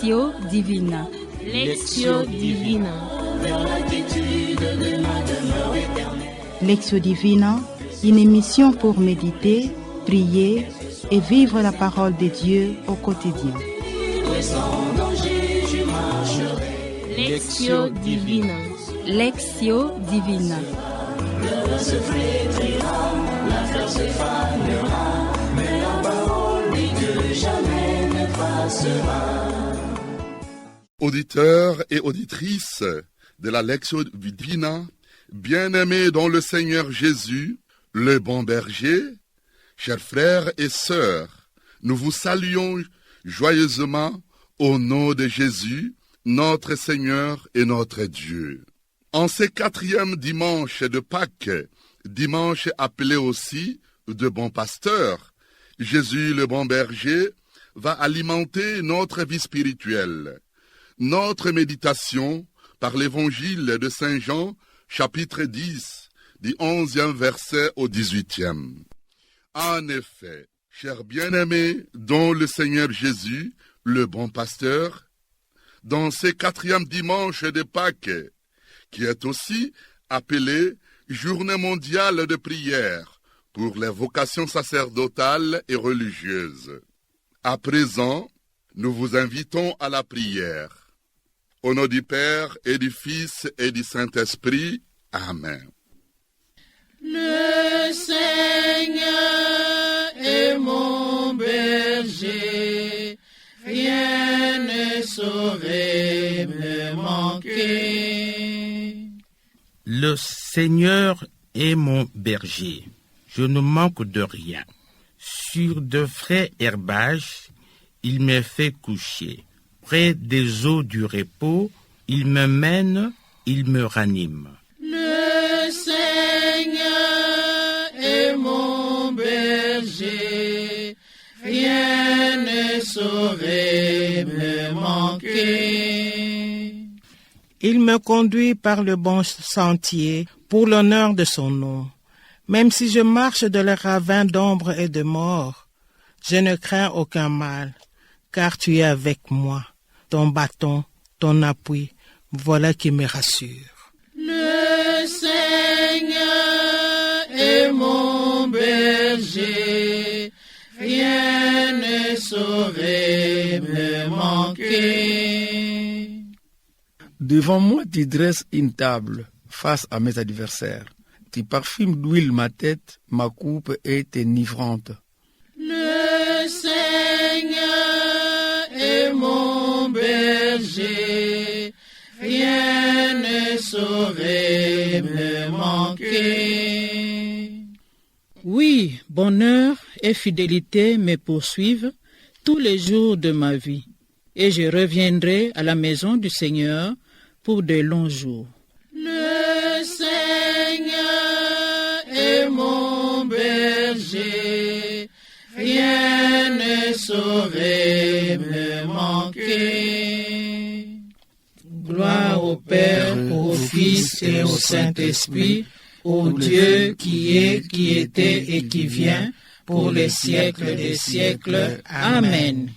Lectio Divina. Lectio Divina. Lectio Divina, une émission pour méditer, prier et vivre la parole de Dieu au quotidien. Lectio Divina. Lectio Divina. Auditeurs et auditrices de la Lectio Divina, bien-aimés dans le Seigneur Jésus, le bon berger, chers frères et sœurs, nous vous saluons joyeusement au nom de Jésus, notre Seigneur et notre Dieu. En ce 4e dimanche de Pâques, dimanche appelé aussi de bon pasteur, Jésus le bon berger va alimenter notre vie spirituelle. Notre méditation par l'évangile de Saint Jean, chapitre 10, du 11e verset au 18e. En effet, chers bien-aimés, dont le Seigneur Jésus, le bon pasteur, dans ce 4e dimanche de Pâques, qui est aussi appelé Journée mondiale de prière pour les vocations sacerdotales et religieuses. À présent, nous vous invitons à la prière. Au nom du Père et du Fils et du Saint-Esprit. Amen. Le Seigneur est mon berger, rien ne saurait me manquer. Le Seigneur est mon berger, je ne manque de rien. Sur de frais herbages, il me fait coucher. Près des eaux du repos, il me mène, il me ranime. Le Seigneur est mon berger, rien ne saurait me manquer. Il me conduit par le bon sentier pour l'honneur de son nom. Même si je marche dans les ravins d'ombre et de mort, je ne crains aucun mal, car tu es avec moi. Ton bâton, ton appui, voilà qui me rassure. Le Seigneur est mon berger, rien ne saurait me manquer. Devant moi, tu dresses une table face à mes adversaires. Tu parfumes d'huile ma tête, ma coupe est enivrante. Le Seigneur est mon berger, rien ne saurait me manquer. Oui, bonheur et fidélité me poursuivent tous les jours de ma vie, et je reviendrai à la maison du Seigneur pour de longs jours. Le Seigneur est mon berger, rien ne saurait me manquer. Gloire au Père, au Fils et au Saint-Esprit, au Dieu qui est, qui était et qui vient, pour les siècles des siècles. Amen.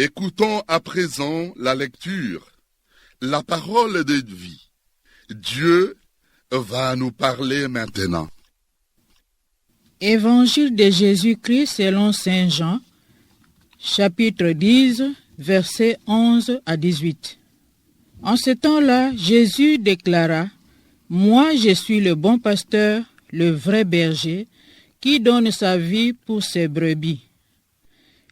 Écoutons à présent la lecture, la parole de vie. Dieu va nous parler maintenant. Évangile de Jésus-Christ selon Saint Jean, chapitre 10, versets 11 à 18. En ce temps-là, Jésus déclara : « Moi, je suis le bon pasteur, le vrai berger, qui donne sa vie pour ses brebis.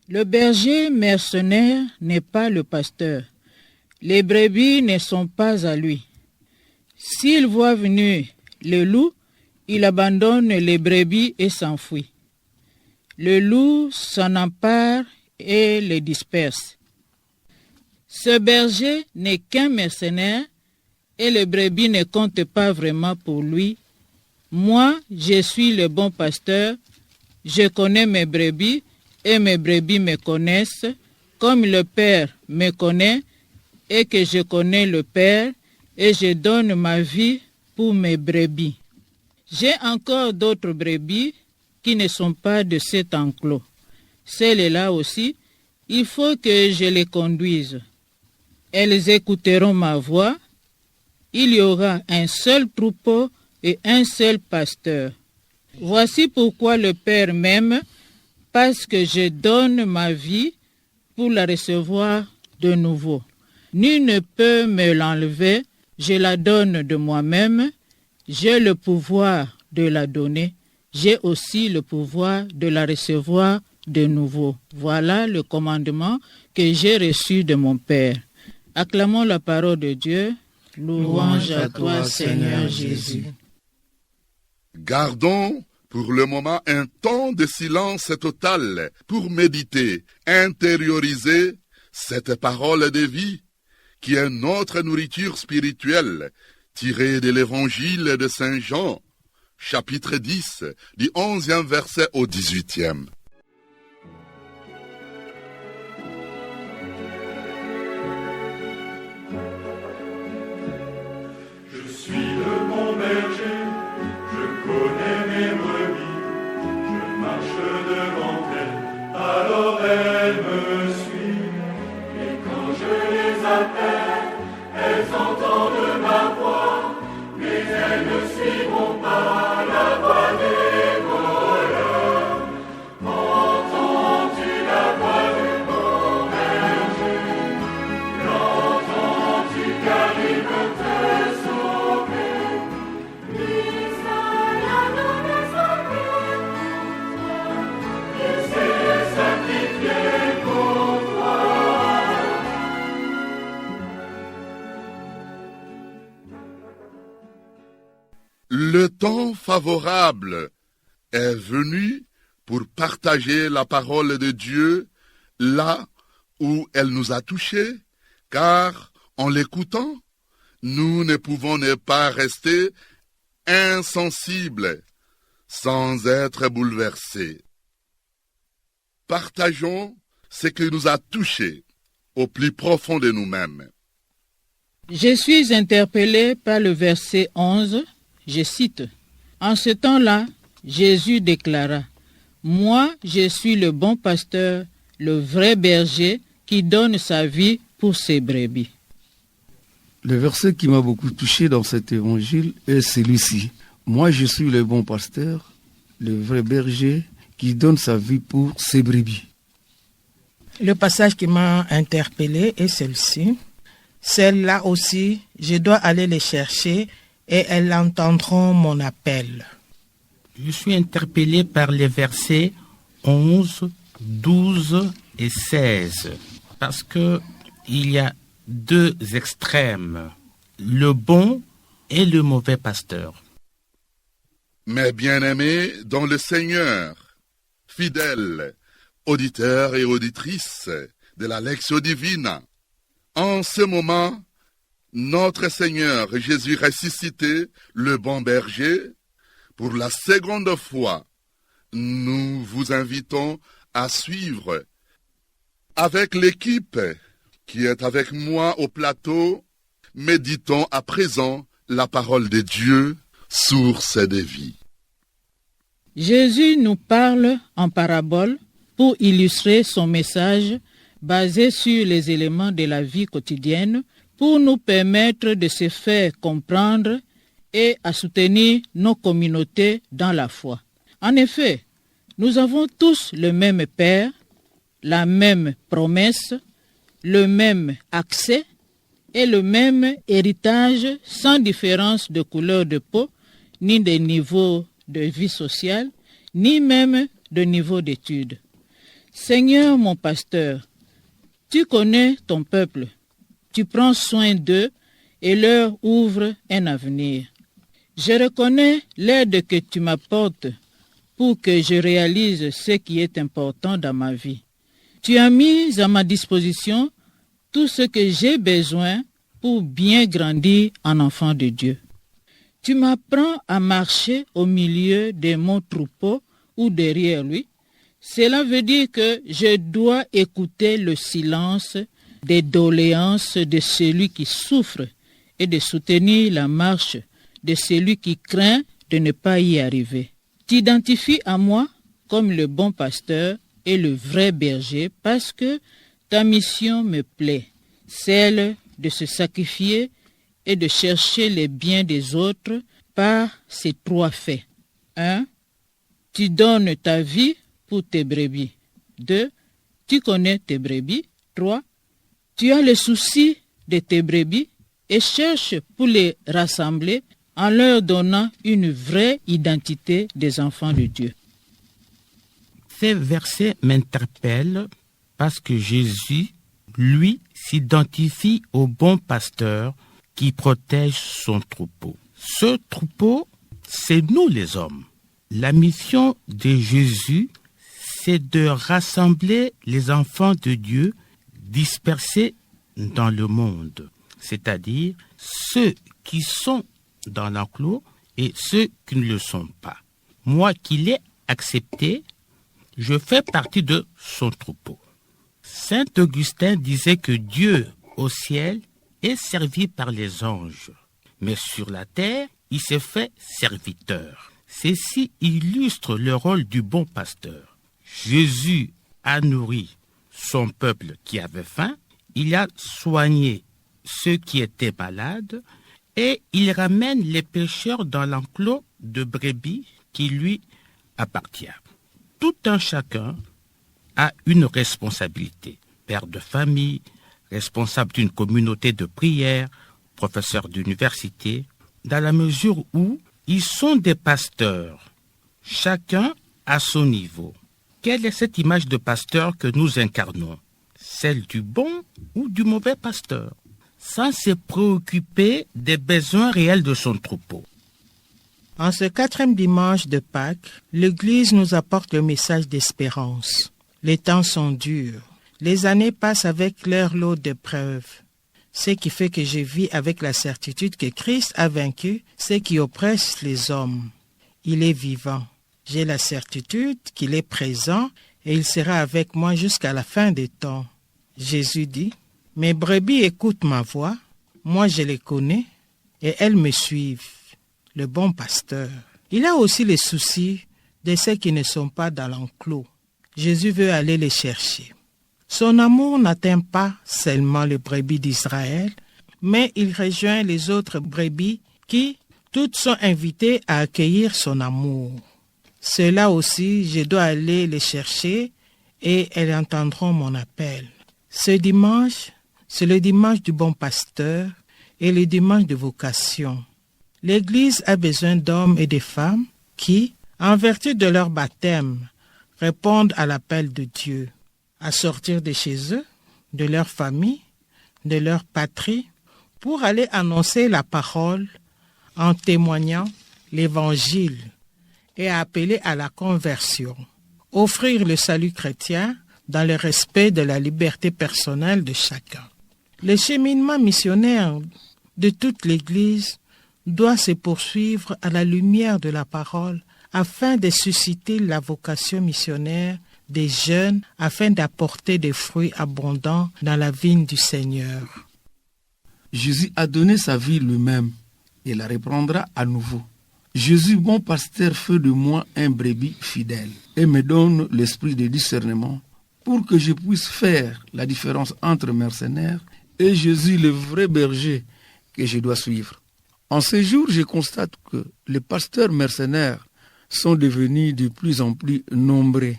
Le berger mercenaire n'est pas le pasteur. Les brebis ne sont pas à lui. S'il voit venir le loup, il abandonne les brebis et s'enfuit. Le loup s'en empare et les disperse. Ce berger n'est qu'un mercenaire et les brebis ne comptent pas vraiment pour lui. Moi, je suis le bon pasteur, je connais mes brebis et mes brebis me connaissent, comme le Père me connaît et que je connais le Père, et je donne ma vie pour mes brebis. J'ai encore d'autres brebis qui ne sont pas de cet enclos. Celles-là aussi, il faut que je les conduise. Elles écouteront ma voix. Il y aura un seul troupeau et un seul pasteur. Voici pourquoi le Père m'aime, parce que je donne ma vie pour la recevoir de nouveau. Nul ne peut me l'enlever, je la donne de moi-même. J'ai le pouvoir de la donner, j'ai aussi le pouvoir de la recevoir de nouveau. Voilà le commandement que j'ai reçu de mon Père. Acclamons la parole de Dieu. Louange à toi, Seigneur Jésus. Gardons pour le moment un temps de silence total pour méditer, intérioriser cette parole de vie qui est notre nourriture spirituelle tirée de l'évangile de Saint Jean, chapitre 10, du 11e verset au 18e. Je suis le bon berger, je connais mes brebis, je marche devant elles, alors elles me suivent. Et quand je les appelle, elles entendent ma voix, mais elles ne suivront pas la voix des voleurs. Entends-tu la voix du bon berger? L'entends-tu car il veut te sauver? Il s'est sacrifié pour toi. Le temps favorable est venu pour partager la parole de Dieu là où elle nous a touchés, car en l'écoutant, nous ne pouvons ne pas rester insensibles sans être bouleversés. Partageons ce qui nous a touchés au plus profond de nous-mêmes. Je suis interpellé par le verset 11, je cite. En ce temps-là, Jésus déclara, « Moi, je suis le bon pasteur, le vrai berger qui donne sa vie pour ses brebis. » Le verset qui m'a beaucoup touché dans cet évangile est celui-ci. Moi, je suis le bon pasteur, le vrai berger qui donne sa vie pour ses brebis. Le passage qui m'a interpellé est celui-ci. Celles-là aussi, je dois aller les chercher et elles entendront mon appel. Je suis interpellé par les versets 11, 12 et 16, parce que il y a deux extrêmes, le bon et le mauvais pasteur. Mes bien-aimés dans le Seigneur, fidèles, auditeurs et auditrices de la Lectio Divina, en ce moment, notre Seigneur Jésus ressuscité, le bon berger, pour la seconde fois, nous vous invitons à suivre avec l'équipe qui est avec moi au plateau. Méditons à présent la parole de Dieu, source de vie. Jésus nous parle en parabole pour illustrer son message basé sur les éléments de la vie quotidienne pour nous permettre de se faire comprendre et à soutenir nos communautés dans la foi. En effet, nous avons tous le même Père, la même promesse, le même accès et le même héritage sans différence de couleur de peau, ni de niveau de vie sociale, ni même de niveau d'études. Seigneur mon pasteur, tu connais ton peuple, tu prends soin d'eux et leur ouvres un avenir. Je reconnais l'aide que tu m'apportes pour que je réalise ce qui est important dans ma vie. Tu as mis à ma disposition tout ce que j'ai besoin pour bien grandir en enfant de Dieu. Tu m'apprends à marcher au milieu de mon troupeau ou derrière lui. Cela veut dire que je dois écouter le silence des doléances de celui qui souffre et de soutenir la marche de celui qui craint de ne pas y arriver. T'identifies à moi comme le bon pasteur et le vrai berger parce que ta mission me plaît, celle de se sacrifier et de chercher les biens des autres par ces 3 faits. 1. Tu donnes ta vie pour tes brebis. 2. Tu connais tes brebis. 3. Tu as le souci de tes brebis et cherches pour les rassembler en leur donnant une vraie identité des enfants de Dieu. Ces versets m'interpellent parce que Jésus, lui, s'identifie au bon pasteur qui protège son troupeau. Ce troupeau, c'est nous les hommes. La mission de Jésus, c'est de rassembler les enfants de Dieu dispersés dans le monde, c'est-à-dire ceux qui sont dans l'enclos et ceux qui ne le sont pas. Moi qui l'ai accepté, je fais partie de son troupeau. Saint Augustin disait que Dieu au ciel est servi par les anges, mais sur la terre, il s'est fait serviteur. Ceci illustre le rôle du bon pasteur. Jésus a nourri son peuple qui avait faim, il a soigné ceux qui étaient malades et il ramène les pécheurs dans l'enclos de brebis qui lui appartient. Tout un chacun a une responsabilité. Père de famille, responsable d'une communauté de prière, professeur d'université, dans la mesure où ils sont des pasteurs, chacun à son niveau. Quelle est cette image de pasteur que nous incarnons? Celle du bon ou du mauvais pasteur, sans se préoccuper des besoins réels de son troupeau. En ce 4e dimanche de Pâques, l'Église nous apporte le message d'espérance. Les temps sont durs. Les années passent avec leur lot d'épreuves. Ce qui fait que je vis avec la certitude que Christ a vaincu ce qui oppresse les hommes. Il est vivant. J'ai la certitude qu'il est présent et il sera avec moi jusqu'à la fin des temps. Jésus dit, « Mes brebis écoutent ma voix, moi je les connais et elles me suivent. » Le bon pasteur. Il a aussi les soucis de ceux qui ne sont pas dans l'enclos. Jésus veut aller les chercher. Son amour n'atteint pas seulement les brebis d'Israël, mais il rejoint les autres brebis qui, toutes sont invitées à accueillir son amour. Ceux-là aussi, je dois aller les chercher et elles entendront mon appel. Ce dimanche, c'est le dimanche du bon pasteur et le dimanche de vocation. L'Église a besoin d'hommes et de femmes qui, en vertu de leur baptême, répondent à l'appel de Dieu, à sortir de chez eux, de leur famille, de leur patrie, pour aller annoncer la parole en témoignant l'Évangile et à appeler à la conversion, offrir le salut chrétien dans le respect de la liberté personnelle de chacun. Le cheminement missionnaire de toute l'Église doit se poursuivre à la lumière de la parole afin de susciter la vocation missionnaire des jeunes afin d'apporter des fruits abondants dans la vigne du Seigneur. Jésus a donné sa vie lui-même et la reprendra à nouveau. Jésus, bon pasteur, fait de moi un brebis fidèle et me donne l'esprit de discernement pour que je puisse faire la différence entre mercenaires et Jésus, le vrai berger que je dois suivre. En ces jours, je constate que les pasteurs mercenaires sont devenus de plus en plus nombreux.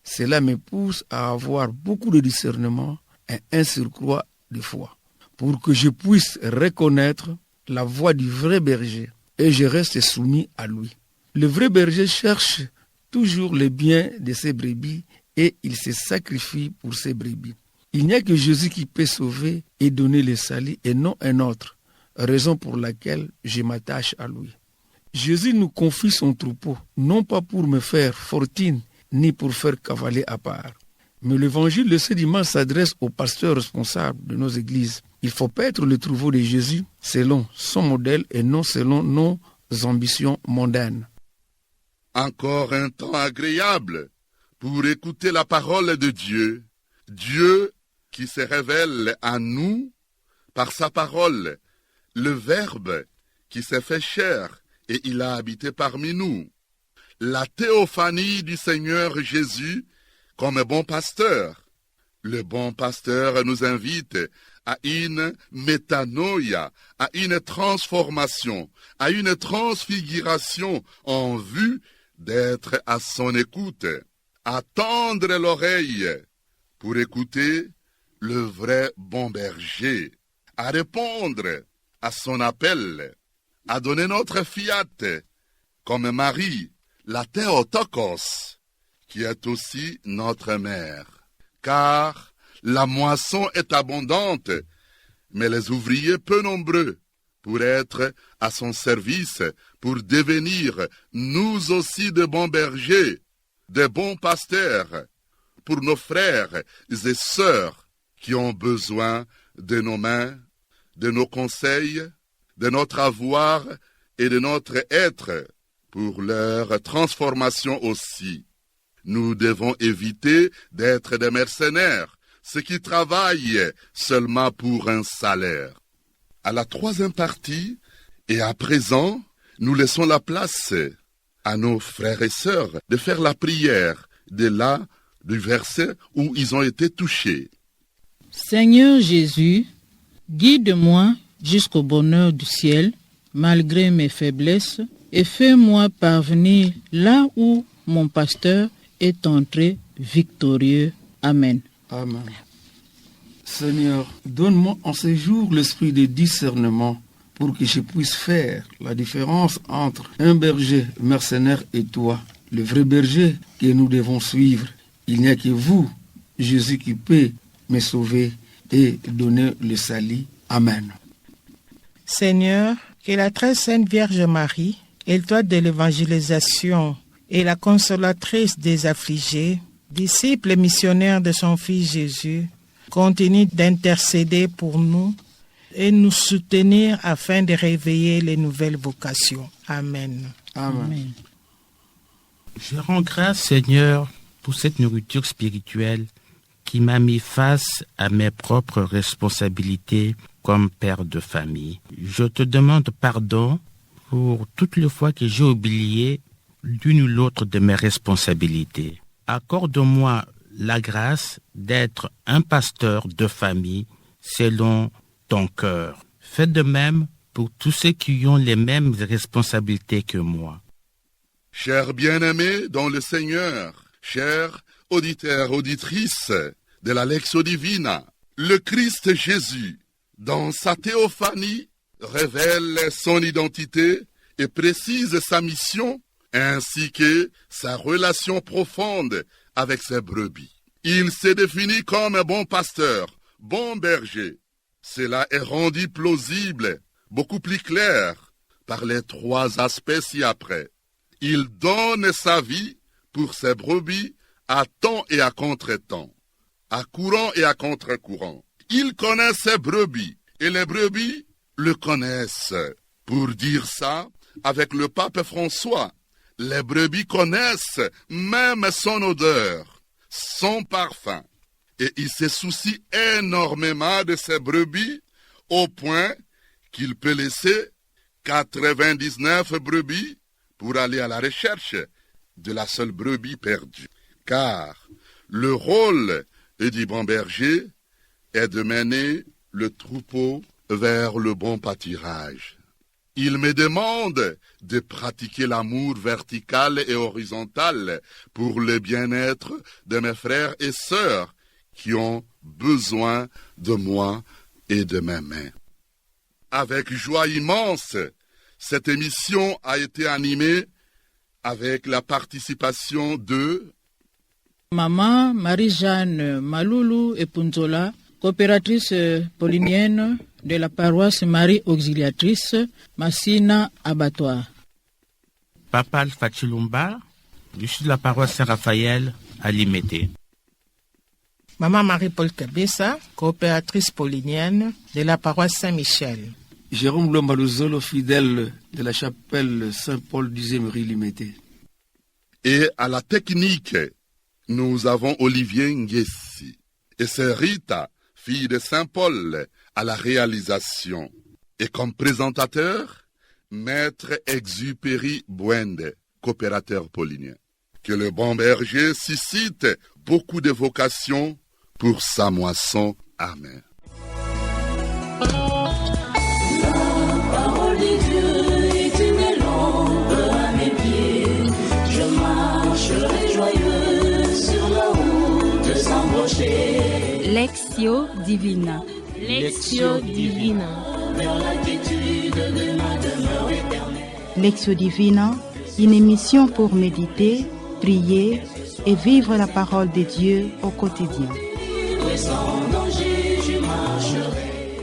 Cela me pousse à avoir beaucoup de discernement et un surcroît de foi, pour que je puisse reconnaître la voix du vrai berger et je reste soumis à lui. Le vrai berger cherche toujours le bien de ses brebis et il se sacrifie pour ses brebis. Il n'y a que Jésus qui peut sauver et donner le salut et non un autre, raison pour laquelle je m'attache à lui. Jésus nous confie son troupeau, non pas pour me faire fortune, ni pour faire cavaler à part. Mais l'évangile de ce dimanche s'adresse aux pasteurs responsables de nos églises. Il faut paître le troupeau de Jésus selon son modèle et non selon nos ambitions mondaines. Encore un temps agréable pour écouter la parole de Dieu. Dieu qui se révèle à nous par sa parole, le Verbe qui s'est fait chair et il a habité parmi nous. La théophanie du Seigneur Jésus comme bon pasteur. Le bon pasteur nous invite à une métanoïa, à une transformation, à une transfiguration en vue d'être à son écoute, à tendre l'oreille pour écouter le vrai bon berger, à répondre à son appel, à donner notre fiat, comme Marie, la Théotokos, qui est aussi notre mère. Car la moisson est abondante, mais les ouvriers peu nombreux pour être à son service, pour devenir nous aussi de bons bergers, de bons pasteurs, pour nos frères et sœurs qui ont besoin de nos mains, de nos conseils, de notre avoir et de notre être, pour leur transformation aussi. Nous devons éviter d'être des mercenaires, ceux qui travaillent seulement pour un salaire. À la troisième partie, et à présent, nous laissons la place à nos frères et sœurs de faire la prière de là, du verset où ils ont été touchés. Seigneur Jésus, guide-moi jusqu'au bonheur du ciel, malgré mes faiblesses, et fais-moi parvenir là où mon pasteur est entré victorieux. Amen. Amen. Seigneur, donne-moi en ce jour l'esprit de discernement pour que je puisse faire la différence entre un berger mercenaire et toi, le vrai berger que nous devons suivre. Il n'y a que vous, Jésus, qui peut me sauver et donner le salut. Amen. Seigneur, que la très sainte Vierge Marie, étoile de l'évangélisation et la consolatrice des affligés, disciple et missionnaire de son Fils Jésus, continue d'intercéder pour nous et nous soutenir afin de réveiller les nouvelles vocations. Amen. Amen. Amen. Je rends grâce, Seigneur, pour cette nourriture spirituelle qui m'a mis face à mes propres responsabilités comme père de famille. Je te demande pardon pour toutes les fois que j'ai oublié l'une ou l'autre de mes responsabilités. Accorde-moi la grâce d'être un pasteur de famille selon ton cœur. Fais de même pour tous ceux qui ont les mêmes responsabilités que moi. Chers bien-aimés dans le Seigneur, chers auditeurs, auditrices de la Lectio Divina, le Christ Jésus, dans sa théophanie, révèle son identité et précise sa mission, ainsi que sa relation profonde avec ses brebis. Il s'est défini comme un bon pasteur, bon berger. Cela est rendu plausible, beaucoup plus clair, par les trois aspects ci-après. Il donne sa vie pour ses brebis à temps et à contre-temps, à courant et à contre-courant. Il connaît ses brebis et les brebis le connaissent. Pour dire ça, avec le pape François, les brebis connaissent même son odeur, son parfum. Et il se soucie énormément de ses brebis au point qu'il peut laisser 99 brebis pour aller à la recherche de la seule brebis perdue. Car le rôle du bon berger est de mener le troupeau vers le bon pâturage. Il me demande de pratiquer l'amour vertical et horizontal pour le bien-être de mes frères et sœurs qui ont besoin de moi et de mes mains. Avec joie immense, cette émission a été animée avec la participation de Maman Marie-Jeanne Maloulou Epunzola, coopératrice paulinienne de la paroisse Marie Auxiliatrice, Massina Abattoir. Papa Alpha Chilumba, je suis de la paroisse Saint-Raphaël à Limete. Maman Marie-Paul Kabessa, coopératrice paulinienne de la paroisse Saint-Michel. Jérôme Lombaluzolo, fidèle de la chapelle Saint-Paul du Zémery Limité. Et à la technique, nous avons Olivier Nguessi. Et c'est Rita, fille de Saint-Paul, à la réalisation. Et comme présentateur, Maître Exupéry Bouende, coopérateur paulinien. Que le bon berger suscite beaucoup de vocations pour sa moisson. Amen. Lectio Divina. Lectio Divina. Lectio Divina, une émission pour méditer, prier et vivre la parole de Dieu au quotidien.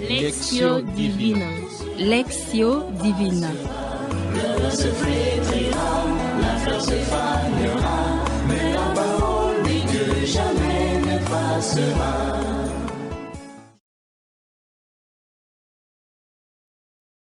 Lectio Divina. Lectio Divina. Se flétrira, la fleur se fanera, mais la parole de Dieu jamais ne passera.